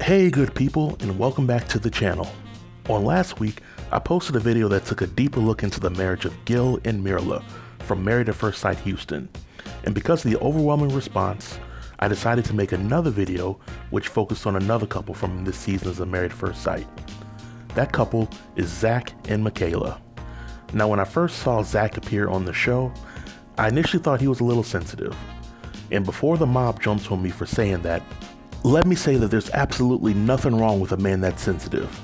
Hey good people, and welcome back to the channel. On last week, I posted a video that took a deeper look into the marriage of Gil and Mirla from Married at First Sight Houston. And because of the overwhelming response, I decided to make another video which focused on another couple from this season of Married at First Sight. That couple is Zack and Michaela. Now when I first saw Zack appear on the show, I initially thought he was a little sensitive. And before the mob jumps on me for saying that, let me say that there's absolutely nothing wrong with a man that's sensitive.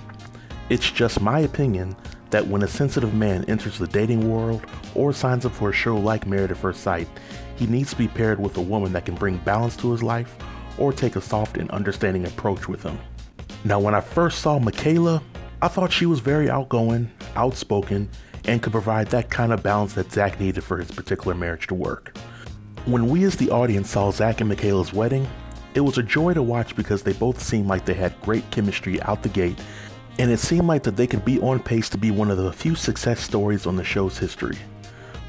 It's just my opinion that when a sensitive man enters the dating world or signs up for a show like Married at First Sight, he needs to be paired with a woman that can bring balance to his life or take a soft and understanding approach with him. Now when I first saw Michaela, I thought she was very outgoing, outspoken, and could provide that kind of balance that Zack needed for his particular marriage to work. When we as the audience saw Zack and Michaela's wedding, it was a joy to watch because they both seemed like they had great chemistry out the gate, and it seemed like that they could be on pace to be one of the few success stories on the show's history.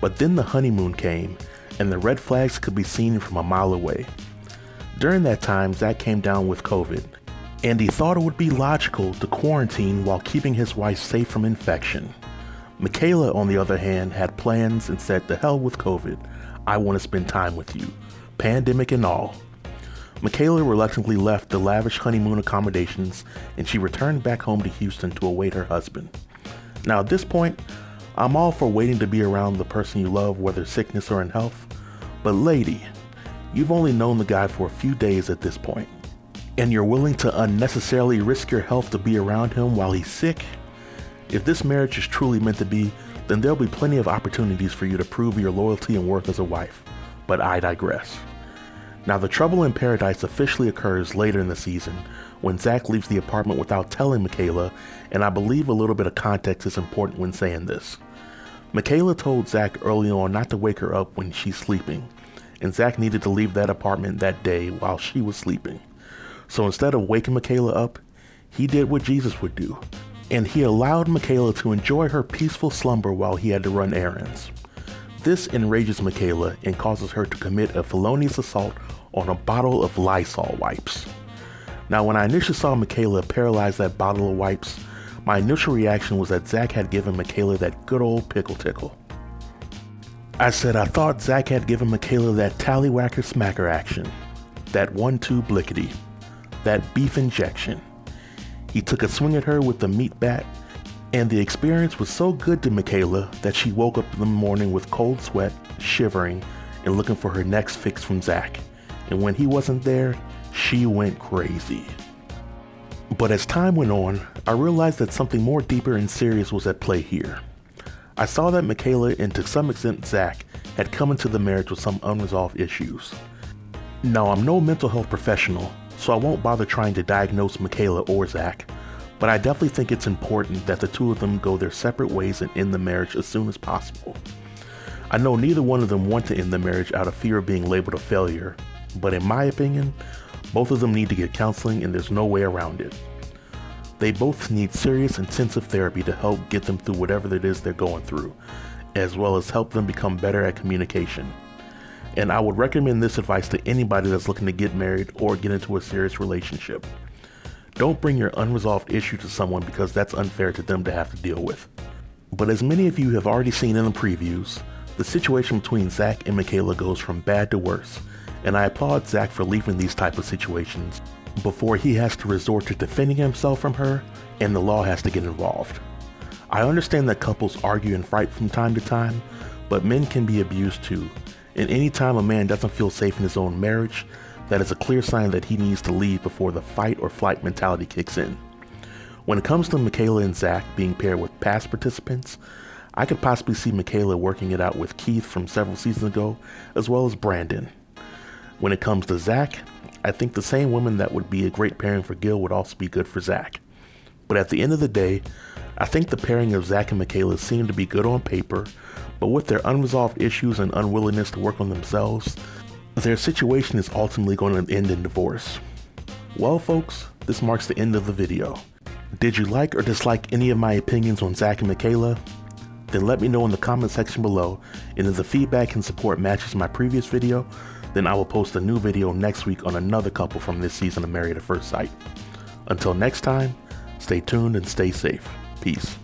But then the honeymoon came, and the red flags could be seen from a mile away. During that time, Zack came down with COVID, and he thought it would be logical to quarantine while keeping his wife safe from infection. Michaela, on the other hand, had plans and said, "To hell with COVID, I want to spend time with you, pandemic and all." Michaela reluctantly left the lavish honeymoon accommodations and she returned back home to Houston to await her husband. Now at this point, I'm all for waiting to be around the person you love, whether sickness or in health, but lady, you've only known the guy for a few days at this point, and you're willing to unnecessarily risk your health to be around him while he's sick? If this marriage is truly meant to be, then there'll be plenty of opportunities for you to prove your loyalty and worth as a wife, but I digress. Now the trouble in paradise officially occurs later in the season when Zack leaves the apartment without telling Michaela, and I believe a little bit of context is important when saying this. Michaela told Zack early on not to wake her up when she's sleeping, and Zack needed to leave that apartment that day while she was sleeping. So instead of waking Michaela up, he did what Jesus would do, and he allowed Michaela to enjoy her peaceful slumber while he had to run errands. This enrages Michaela and causes her to commit a felonious assault on a bottle of Lysol wipes. Now when I initially saw Michaela paralyze that bottle of wipes, my initial reaction was that Zack had given Michaela that good old pickle tickle. I said I thought Zack had given Michaela that tallywhacker smacker action, that 1-2 blickety, that beef injection. He took a swing at her with the meat bat, and the experience was so good to Michaela that she woke up in the morning with cold sweat, shivering, and looking for her next fix from Zack. And when he wasn't there, she went crazy. But as time went on, I realized that something more deeper and serious was at play here. I saw that Michaela, and to some extent Zack, had come into the marriage with some unresolved issues. Now I'm no mental health professional, so I won't bother trying to diagnose Michaela or Zack, but I definitely think it's important that the two of them go their separate ways and end the marriage as soon as possible. I know neither one of them want to end the marriage out of fear of being labeled a failure, but in my opinion, both of them need to get counseling and there's no way around it. They both need serious intensive therapy to help get them through whatever it is they're going through, as well as help them become better at communication. And I would recommend this advice to anybody that's looking to get married or get into a serious relationship. Don't bring your unresolved issue to someone because that's unfair to them to have to deal with. But as many of you have already seen in the previews, the situation between Zack and Michaela goes from bad to worse, and I applaud Zack for leaving these type of situations before he has to resort to defending himself from her and the law has to get involved. I understand that couples argue and fight from time to time, but men can be abused too, and anytime a man doesn't feel safe in his own marriage, that is a clear sign that he needs to leave before the fight or flight mentality kicks in. When it comes to Michaela and Zack being paired with past participants, I could possibly see Michaela working it out with Keith from several seasons ago, as well as Brandon. When it comes to Zack, I think the same woman that would be a great pairing for Gil would also be good for Zack. But at the end of the day, I think the pairing of Zack and Michaela seemed to be good on paper, but with their unresolved issues and unwillingness to work on themselves, their situation is ultimately going to end in divorce. Well folks, this marks the end of the video. Did you like or dislike any of my opinions on Zack and Michaela? Then let me know in the comment section below, and if the feedback and support matches my previous video, then I will post a new video next week on another couple from this season of Married at First Sight. Until next time, stay tuned and stay safe. Peace.